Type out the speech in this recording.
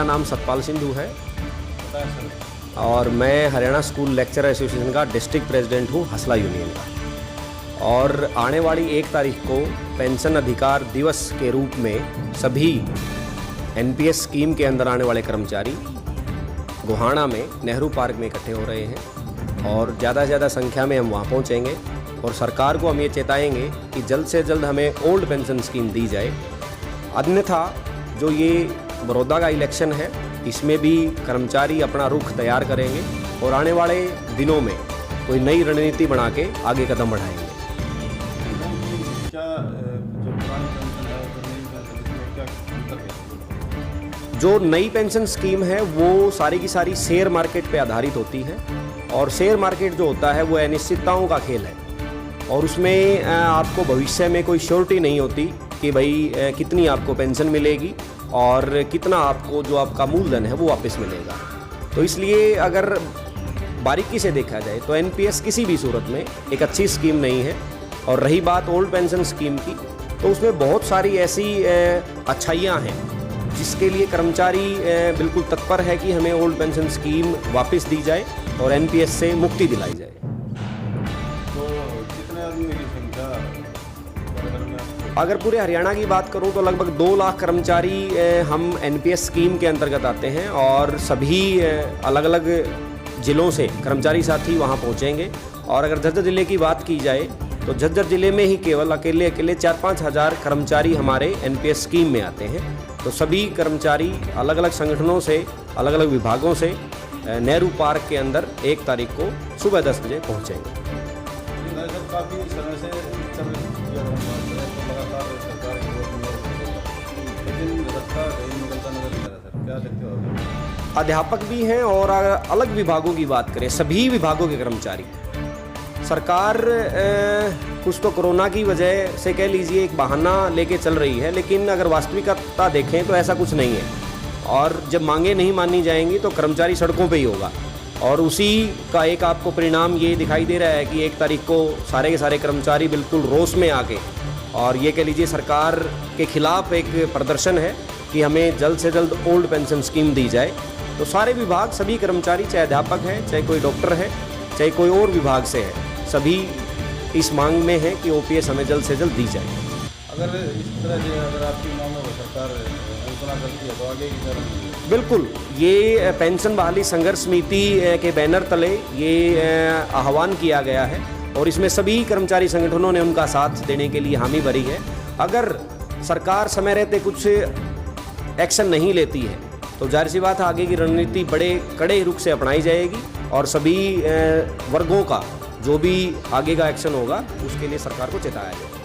मेरा नाम सतपाल सिंधु है और मैं हरियाणा स्कूल लेक्चरर एसोसिएशन का डिस्ट्रिक्ट प्रेसिडेंट हूँ हसला यूनियन का। और आने वाली 1 तारीख को पेंशन अधिकार दिवस के रूप में सभी एनपीएस स्कीम के अंदर आने वाले कर्मचारी गोहाना में नेहरू पार्क में इकट्ठे हो रहे हैं और ज़्यादा से ज़्यादा संख्या में हम वहाँ पहुँचेंगे और सरकार को हम ये चेताएंगे कि जल्द से जल्द हमें ओल्ड पेंशन स्कीम दी जाए। अन्यथा जो ये बड़ौदा का इलेक्शन है इसमें भी कर्मचारी अपना रुख तैयार करेंगे और आने वाले दिनों में कोई नई रणनीति बना के आगे कदम बढ़ाएंगे। जो नई पेंशन स्कीम है वो सारी की सारी शेयर मार्केट पे आधारित होती है और शेयर मार्केट जो होता है वो अनिश्चितताओं का खेल है और उसमें आपको भविष्य में कोई श्योरिटी नहीं होती कि भाई कितनी आपको पेंशन मिलेगी और कितना आपको जो आपका मूलधन है वो वापस मिलेगा। तो इसलिए अगर बारीकी से देखा जाए तो एनपीएस किसी भी सूरत में एक अच्छी स्कीम नहीं है। और रही बात ओल्ड पेंशन स्कीम की, तो उसमें बहुत सारी ऐसी अच्छाइयाँ हैं जिसके लिए कर्मचारी बिल्कुल तत्पर है कि हमें ओल्ड पेंशन स्कीम वापस दी जाए और एनपीएस से मुक्ति दिलाई जाए। तो कितने आदमी की संख्या अगर पूरे हरियाणा की बात करूं तो लगभग 2 लाख कर्मचारी हम एनपीएस स्कीम के अंतर्गत आते हैं और सभी अलग अलग ज़िलों से कर्मचारी साथी वहां पहुंचेंगे। और अगर झज्जर ज़िले की बात की जाए तो झज्जर ज़िले में ही केवल अकेले 4-5 हज़ार कर्मचारी हमारे एनपीएस स्कीम में आते हैं। तो सभी कर्मचारी अलग अलग संगठनों से, अलग अलग विभागों से नेहरू पार्क के अंदर 1 तारीख को सुबह 10 बजे पहुँचेंगे। काफ़ी समय से चल रही है, लगातार सरकार की लेकिन रास्ता नहीं निकलता नजर नहीं आ रहा सर, क्या देखते हो? अध्यापक भी हैं और अलग विभागों की बात करें, सभी विभागों के कर्मचारी, सरकार कुछ तो कोरोना की वजह से कह लीजिए एक बहाना लेके चल रही है, लेकिन अगर वास्तविकता देखें तो ऐसा कुछ नहीं है। और जब मांगें नहीं मानी जाएंगी तो कर्मचारी सड़कों पे ही होगा और उसी का एक आपको परिणाम ये दिखाई दे रहा है कि 1 तारीख को सारे के सारे कर्मचारी बिल्कुल रोष में आके और ये कह लीजिए सरकार के खिलाफ एक प्रदर्शन है कि हमें जल्द से जल्द ओल्ड पेंशन स्कीम दी जाए। तो सारे विभाग, सभी कर्मचारी, चाहे अध्यापक है, चाहे कोई डॉक्टर है, चाहे कोई और विभाग से है, सभी इस मांग में है कि ओपीएस हमें जल्द से जल्द दी जाए। अगर इस तरह से अगर आपकी मांग में सरकार घोषणा करती है तो आगे की तरफ बिल्कुल ये पेंशन बहाली संघर्ष समिति के बैनर तले ये आह्वान किया गया है और इसमें सभी कर्मचारी संगठनों ने उनका साथ देने के लिए हामी भरी है। अगर सरकार समय रहते कुछ एक्शन नहीं लेती है तो जाहिर सी बात है आगे की रणनीति बड़े कड़े रुख से अपनाई जाएगी और सभी वर्गों का जो भी आगे का एक्शन होगा उसके लिए सरकार को चेताया जाएगा।